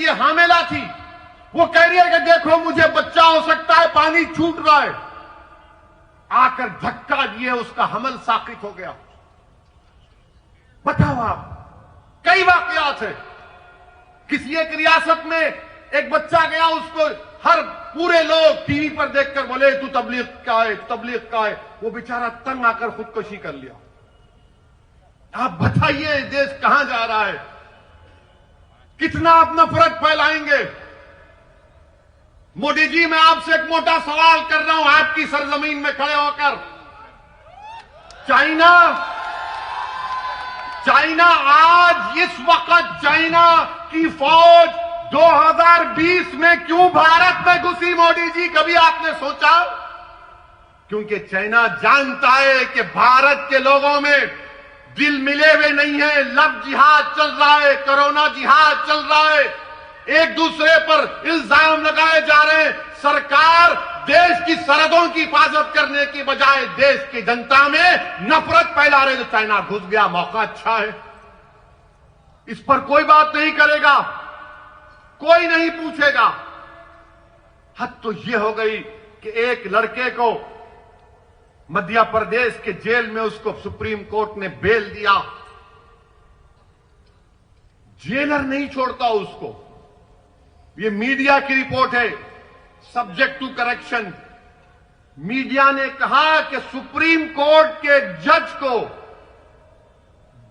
ये हामिला थी, वो कह रही है कि देखो मुझे बच्चा हो सकता है, पानी छूट रहा है। आकर धक्का दिए, उसका हमल साकित हो गया। बताओ आप, कई वाकयात है। किसी एक रियासत में एक बच्चा गया, उसको हर पूरे लोग टीवी पर देखकर बोले तू तबलीग का है, तबलीग का है। वो बेचारा तंग आकर खुदकुशी कर लिया। आप बताइए देश कहां जा रहा है? कितना आप नफरत फैलाएंगे? मोदी जी, मैं आपसे एक मोटा सवाल कर रहा हूं, आपकी सरजमीन में खड़े होकर। चाइना आज इस वक्त चाइना की फौज 2020 में क्यों भारत में घुसी? मोदी जी, कभी आपने सोचा? क्योंकि चाइना जानता है कि भारत के लोगों में दिल मिले हुए नहीं है। लव जिहाद चल रहा है, कोरोना जिहाद चल रहा है, एक दूसरे पर इल्जाम लगाए जा रहे हैं। सरकार देश की सरहदों की हिफाजत करने की बजाय देश की जनता में नफरत फैला रहे। तो चाइना घुस गया, मौका अच्छा है। इस पर कोई बात नहीं करेगा, कोई नहीं पूछेगा। हद तो यह हो गई कि एक लड़के को मध्य प्रदेश के जेल में उसको सुप्रीम कोर्ट ने बेल दिया। जेलर नहीं छोड़ता उसको। ये मीडिया की रिपोर्ट है, सब्जेक्ट टू करेक्शन। मीडिया ने कहा कि सुप्रीम कोर्ट के जज को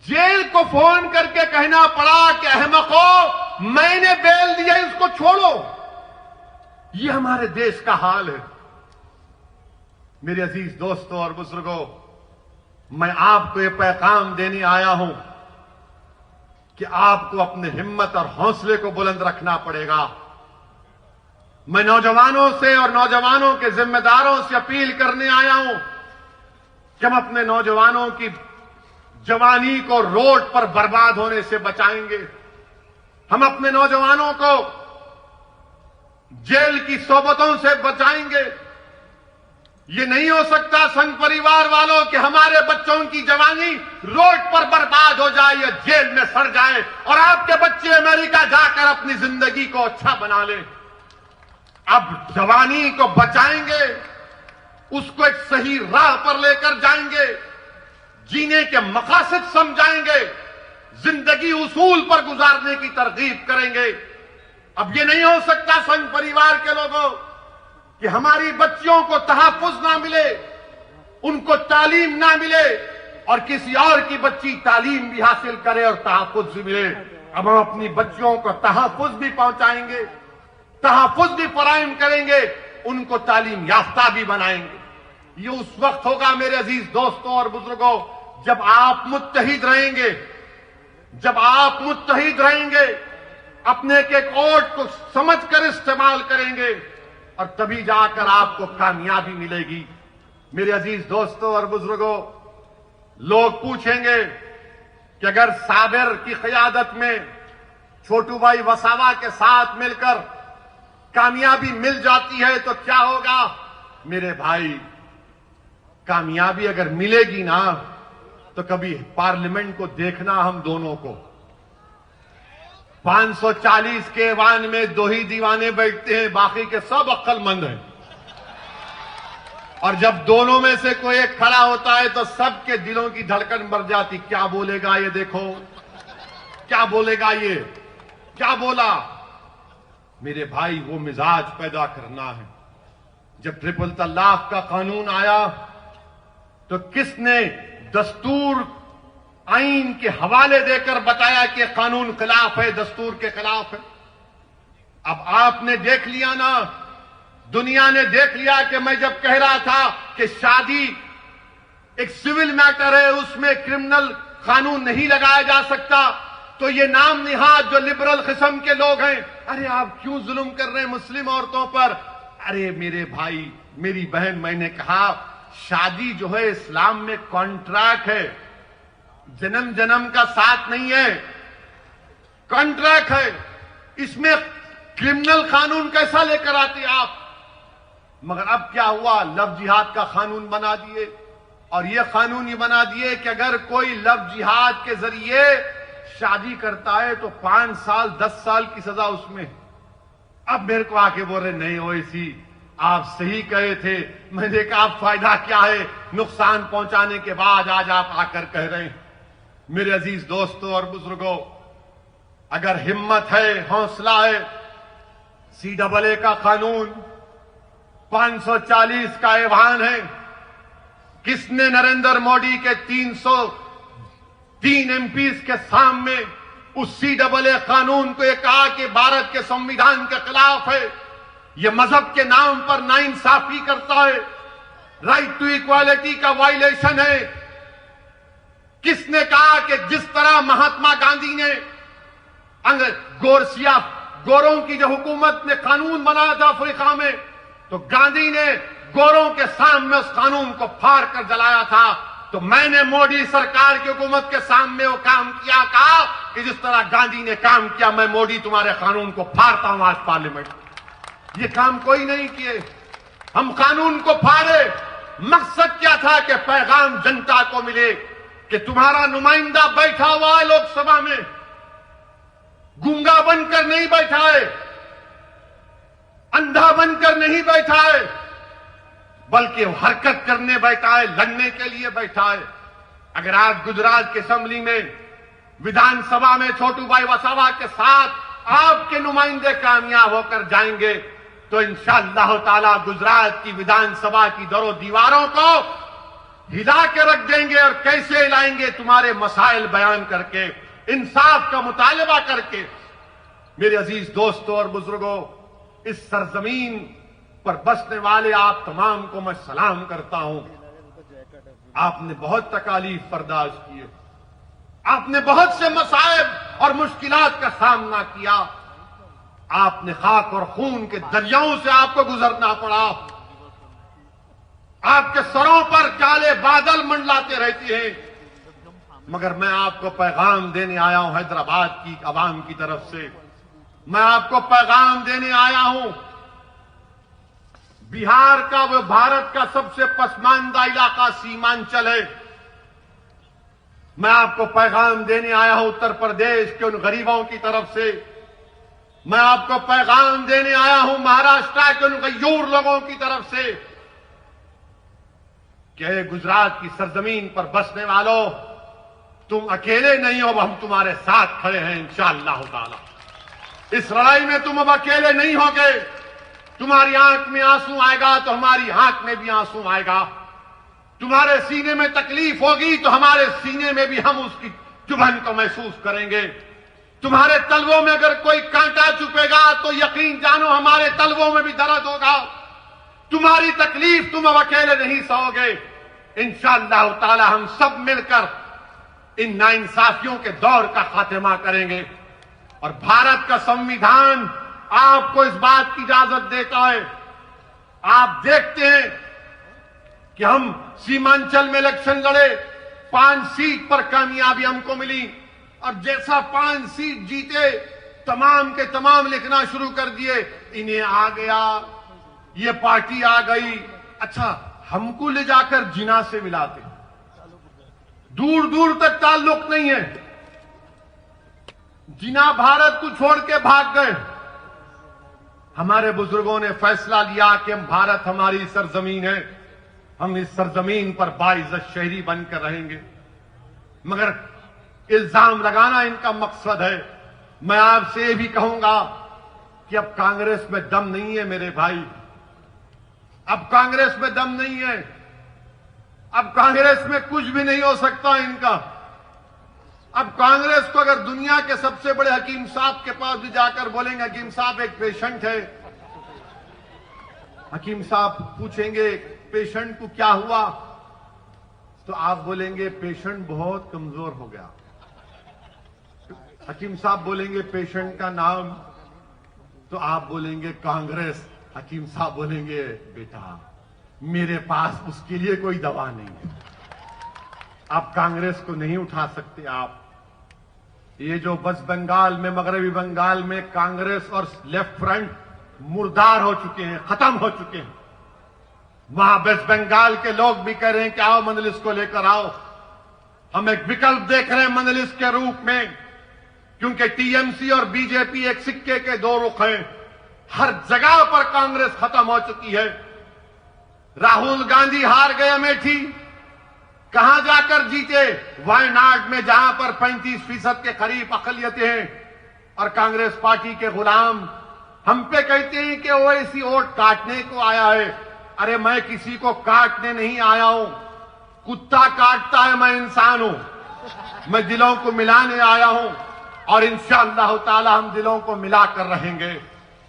जेल को फोन करके कहना पड़ा कि अहमको, मैंने बेल दिया, इसको छोड़ो। ये हमारे देश का हाल है। मेरे अजीज दोस्तों और बुजुर्गों, मैं आपको ये पैगाम देने आया हूं कि आपको अपने हिम्मत और हौसले को बुलंद रखना पड़ेगा। मैं नौजवानों से और नौजवानों के जिम्मेदारों से अपील करने आया हूं कि हम अपने नौजवानों की जवानी को रोड पर बर्बाद होने से बचाएंगे। हम अपने नौजवानों को जेल की सोबतों से बचाएंगे। ये नहीं हो सकता संघ परिवार वालों कि हमारे बच्चों की जवानी रोड पर बर्बाद हो जाए या जेल में सड़ जाए और आपके बच्चे अमेरिका जाकर अपनी जिंदगी को अच्छा बना लें। अब जवानी को बचाएंगे, उसको एक सही राह पर लेकर जाएंगे, जीने के मकासद समझाएंगे, जिंदगी उसूल पर गुजारने की तरगीब करेंगे। अब ये नहीं हो सकता संघ परिवार के लोगों कि हमारी बच्चियों को तहफ्फुज ना मिले, उनको तालीम ना मिले और किसी और की बच्ची तालीम भी हासिल करे और तहफ्फुज भी मिले। अब हम अपनी बच्चियों को तहफ्फुज भी पहुंचाएंगे, तहफ्फुज भी फराहम करेंगे, उनको तालीम याफ्ता भी बनाएंगे। ये उस वक्त होगा मेरे अजीज दोस्तों और बुजुर्गों, जब आप मुत्तहिद रहेंगे, जब आप मुत्तहिद रहेंगे, अपने के वोट को समझकर इस्तेमाल करेंगे और तभी जाकर आपको कामयाबी मिलेगी। मेरे अजीज दोस्तों और बुजुर्गों, लोग पूछेंगे कि अगर साबिर की क़यादत में छोटू भाई वसावा के साथ मिलकर कामयाबी मिल जाती है तो क्या होगा? मेरे भाई, कामयाबी अगर मिलेगी ना तो कभी पार्लियामेंट को देखना हम दोनों को। 540 के ऐवान में 2 ही दीवाने बैठते हैं, बाकी के सब अक्लमंद हैं। और जब दोनों में से कोई एक खड़ा होता है तो सबके दिलों की धड़कन बढ़ जाती। क्या बोलेगा ये, देखो क्या बोलेगा ये, क्या बोला? मेरे भाई, वो मिजाज पैदा करना है। जब ट्रिपल तलाक का कानून आया तो किसने दस्तूर आईन के हवाले देकर बताया कि कानून खिलाफ है, दस्तूर के खिलाफ है? अब आपने देख लिया ना, दुनिया ने देख लिया कि मैं जब कह रहा था कि शादी एक सिविल मैटर है, उसमें क्रिमिनल कानून नहीं लगाया जा सकता, तो ये नाम निहाद जो लिबरल किस्म के लोग हैं, अरे आप क्यों जुल्म कर रहे हैं मुस्लिम औरतों पर? अरे मेरे भाई, मेरी बहन, मैंने कहा शादी जो है इस्लाम में कॉन्ट्रैक्ट है, जन्म जन्म का साथ नहीं है, कॉन्ट्रैक्ट है। इसमें क्रिमिनल कानून कैसा लेकर आते आप? मगर अब क्या हुआ? लव जिहाद का कानून बना दिए और यह कानून ये बना दिए कि अगर कोई लव जिहाद के जरिए शादी करता है तो 5 साल 10 साल की सजा उसमें। अब मेरे को आके बोल रहे नहीं ओवैसी आप सही कहे थे। मैंने कहा फायदा क्या है, नुकसान पहुंचाने के बाद आज आप आकर कह रहे हैं। मेरे अजीज दोस्तों और बुजुर्गों, अगर हिम्मत है, हौसला है, CAA का कानून 540 का ऐवान है। किसने नरेंद्र मोदी के 303 MPs के सामने उस CAA कानून को ये कहा कि भारत के संविधान के खिलाफ है, ये मजहब के नाम पर नाइंसाफी करता है, राइट टू इक्वालिटी का वायलेशन है। किसने कहा कि जिस तरह महात्मा गांधी ने गोरों की जो हुकूमत ने कानून बनाया था अफ्रीका में, तो गांधी ने गोरों के सामने उस कानून को फाड़ कर जलाया था। तो मैंने मोदी सरकार की हुकूमत के सामने वो काम किया, कहा कि जिस तरह गांधी ने काम किया, मैं मोदी तुम्हारे कानून को फाड़ता हूं आज पार्लियामेंट। ये काम कोई नहीं किए, हम कानून को फाड़े। मकसद क्या था कि पैगाम जनता को मिले कि तुम्हारा नुमाइंदा बैठा हुआ है लोकसभा में, गूंगा बनकर नहीं बैठा है, अंधा बनकर नहीं बैठा है, बल्कि हरकत करने बैठा है, लड़ने के लिए बैठा है। अगर आज गुजरात की असेंबली में, विधानसभा में छोटू भाई वसावा के साथ आपके नुमाइंदे कामयाब होकर जाएंगे तो इंशाअल्लाह ताला गुजरात की विधानसभा की दरों दीवारों को हिला के रख देंगे। और कैसे हिलाएंगे? तुम्हारे मसाइल बयान करके, इंसाफ का मुतालबा करके। मेरे अजीज दोस्तों और बुजुर्गों, इस सरजमीन पर बसने वाले आप तमाम को मैं सलाम करता हूं। आपने बहुत तकालीफ बर्दाश्त किए, आपने बहुत से मसाइब और मुश्किलात का सामना किया, आपने खाक और खून के दरियाओं से आपको गुजरना पड़ा, आपके सरों पर काले बादल मंडलाते रहते हैं। मगर मैं आपको पैगाम देने आया हूं हैदराबाद की आवाम की तरफ से, मैं आपको पैगाम देने आया हूं। बिहार का वो भारत का सबसे पसमानदा इलाका सीमांचल है। मैं आपको पैगाम देने आया हूं उत्तर प्रदेश के उन गरीबों की तरफ से, मैं आपको पैगाम देने आया हूं महाराष्ट्र के उन गयूर लोगों की तरफ से कि गुजरात की सरजमीन पर बसने वालों, तुम अकेले नहीं हो, हम तुम्हारे साथ खड़े हैं इंशाअल्लाह ताला। इस लड़ाई में तुम अब अकेले नहीं होगे। तुम्हारी आंख में आंसू आएगा तो हमारी आंख में भी आंसू आएगा, तुम्हारे सीने में तकलीफ होगी तो हमारे सीने में भी हम उसकी चुभन को महसूस करेंगे। तुम्हारे तलवों में अगर कोई कांटा चुपेगा तो यकीन जानो हमारे तलवों में भी दर्द होगा। तुम्हारी तकलीफ तुम अब अकेले नहीं सहोगे। इंशाअल्लाह ताला हम सब मिलकर इन नाइंसाफियों के दौर का खात्मा करेंगे। और भारत का संविधान आपको इस बात की इजाजत देता है। आप देखते हैं कि हम सीमांचल में इलेक्शन लड़े, 5 सीट पर कामयाबी हमको मिली, और जैसा 5 सीट जीते तमाम के तमाम लिखना शुरू कर दिए, इन्हें आ गया, ये पार्टी आ गई। अच्छा, हमको ले जाकर जिना से मिलाते, दूर दूर तक ताल्लुक नहीं है। जिना भारत को छोड़ के भाग गए। हमारे बुजुर्गों ने फैसला लिया कि हम भारत हमारी सरजमीन है, हम इस सरजमीन पर बाइज्जत शहरी बनकर रहेंगे। मगर इल्जाम लगाना इनका मकसद है। मैं आपसे ये भी कहूंगा कि अब कांग्रेस में दम नहीं है मेरे भाई, अब कांग्रेस में दम नहीं है। अब कांग्रेस में कुछ भी नहीं हो सकता इनका। अब कांग्रेस को अगर दुनिया के सबसे बड़े हकीम साहब के पास भी जाकर बोलेंगे हकीम साहब एक पेशेंट है, हकीम साहब पूछेंगे पेशेंट को क्या हुआ, तो आप बोलेंगे पेशेंट बहुत कमजोर हो गया। हकीम साहब बोलेंगे पेशेंट का नाम, तो आप बोलेंगे कांग्रेस। हकीम साहब बोलेंगे बेटा मेरे पास उसके लिए कोई दवा नहीं है। आप कांग्रेस को नहीं उठा सकते। आप ये जो वेस्ट बंगाल में, मगरबी बंगाल में कांग्रेस और लेफ्ट फ्रंट मुर्दार हो चुके हैं, खत्म हो चुके हैं। वहां वेस्ट बंगाल के लोग भी कह रहे हैं कि आओ मंजलिस को लेकर आओ। हम एक विकल्प देख रहे हैं मंजलिस के रूप में। क्योंकि टीएमसी और बीजेपी एक सिक्के के दो रुख हैं। हर जगह पर कांग्रेस खत्म हो चुकी है। राहुल गांधी हार गए अमेठी, कहां जाकर जीते? वायनाड में, जहां पर 35% के करीब अकलियतें हैं। और कांग्रेस पार्टी के गुलाम हम पे कहते हैं कि ओवैसी वोट काटने को आया है। अरे मैं किसी को काटने नहीं आया हूं। कुत्ता काटता है, मैं इंसान हूं। मैं दिलों को मिलाने आया हूं और इंशाअल्लाह ताला हम दिलों को मिलाकर रहेंगे।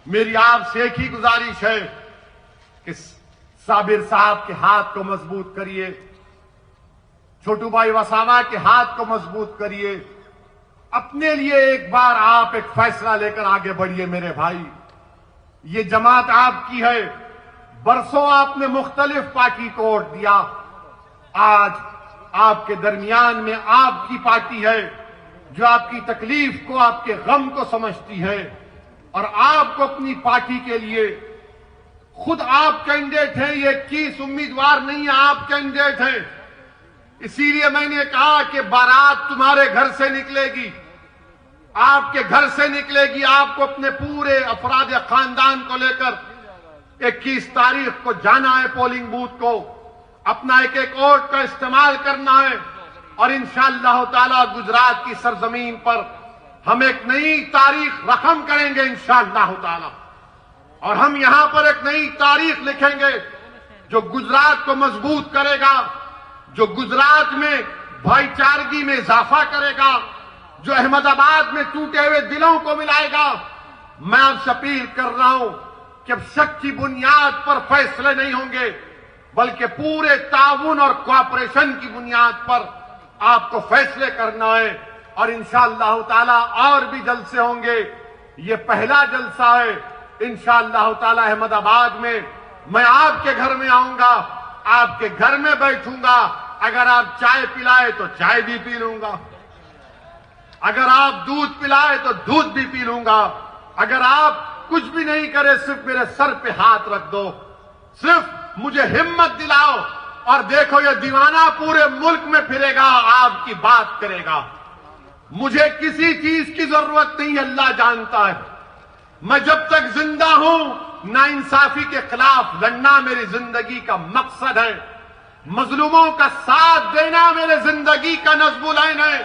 मेरी आपसे एक ही गुजारिश है कि साबिर साहब के हाथ को मजबूत करिए, छोटू भाई वसावा के हाथ को मजबूत करिए। अपने लिए एक बार आप एक फैसला लेकर आगे बढ़िए मेरे भाई। ये जमात आपकी है। बरसों आपने मुख्तलिफ पार्टी को वोट दिया। आज आपके दरमियान में आपकी पार्टी है जो आपकी तकलीफ को, आपके गम को समझती है और आपको अपनी पार्टी के लिए, खुद आप कैंडिडेट हैं, ये 21 उम्मीदवार नहीं है, आप कैंडिडेट हैं। इसीलिए मैंने कहा कि बारात तुम्हारे घर से निकलेगी, आपके घर से निकलेगी। आपको अपने पूरे अफराद खानदान को लेकर 21 तारीख को जाना है पोलिंग बूथ को, अपना एक एक वोट का इस्तेमाल करना है और इंशाअल्लाह ताला गुजरात की सरजमीन पर हम एक नई तारीख रकम करेंगे इंशाअल्लाह ताला। और हम यहां पर एक नई तारीख लिखेंगे जो गुजरात को मजबूत करेगा, जो गुजरात में भाईचारगी में इजाफा करेगा, जो अहमदाबाद में टूटे हुए दिलों को मिलाएगा। मैं आपसे अपील कर रहा हूं कि अब शक की बुनियाद पर फैसले नहीं होंगे, बल्कि पूरे ताउन और कोऑपरेशन की बुनियाद पर आपको फैसले करना है। और इंशाअल्लाह ताला और भी जलसे होंगे। ये पहला जलसा है। इंशाअल्लाह ताला अहमदाबाद में मैं आपके घर में आऊंगा, आपके घर में बैठूंगा। अगर आप चाय पिलाए तो चाय भी पी लूंगा, अगर आप दूध पिलाए तो दूध भी पी लूंगा। अगर आप कुछ भी नहीं करे, सिर्फ मेरे सर पे हाथ रख दो, सिर्फ मुझे हिम्मत दिलाओ और देखो ये दीवाना पूरे मुल्क में फिरेगा, आपकी बात करेगा। मुझे किसी चीज की जरूरत नहीं, अल्लाह जानता है। मैं जब तक जिंदा हूं, नाइंसाफी के खिलाफ लड़ना मेरी जिंदगी का मकसद है। मजलूमों का साथ देना मेरे जिंदगी का नज़्मुल ऐन है।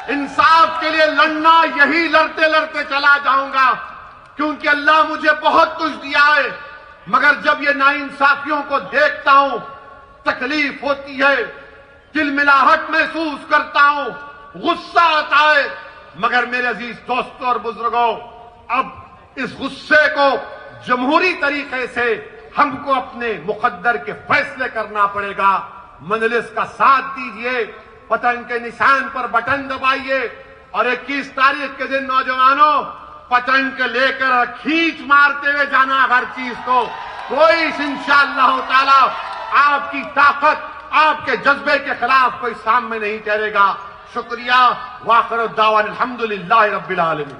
इंसाफ के लिए लड़ना, यही लड़ते लड़ते चला जाऊंगा, क्योंकि अल्लाह मुझे बहुत कुछ दिया है। मगर जब ये नाइंसाफियों को देखता हूं, तकलीफ होती है, तिलमिलाहट महसूस करता हूं, गुस्सा आता है। मगर मेरे अजीज दोस्तों और बुजुर्गों, अब इस गुस्से को जमहूरी तरीके से हमको अपने मुकद्दर के फैसले करना पड़ेगा। मजलिस का साथ दीजिए, पतंग के निशान पर बटन दबाइए और 21 तारीख के दिन नौजवानों पतंग के लेकर खींच मारते हुए जाना हर चीज को। कोई इंशाअल्लाह ताला आपकी ताकत, आपके जज्बे के खिलाफ कोई सामने नहीं ठहरेगा। शुक्रिया। वाखिर दावाना अल्हम्दुलिल्लाहि रब्बिल आलमीन।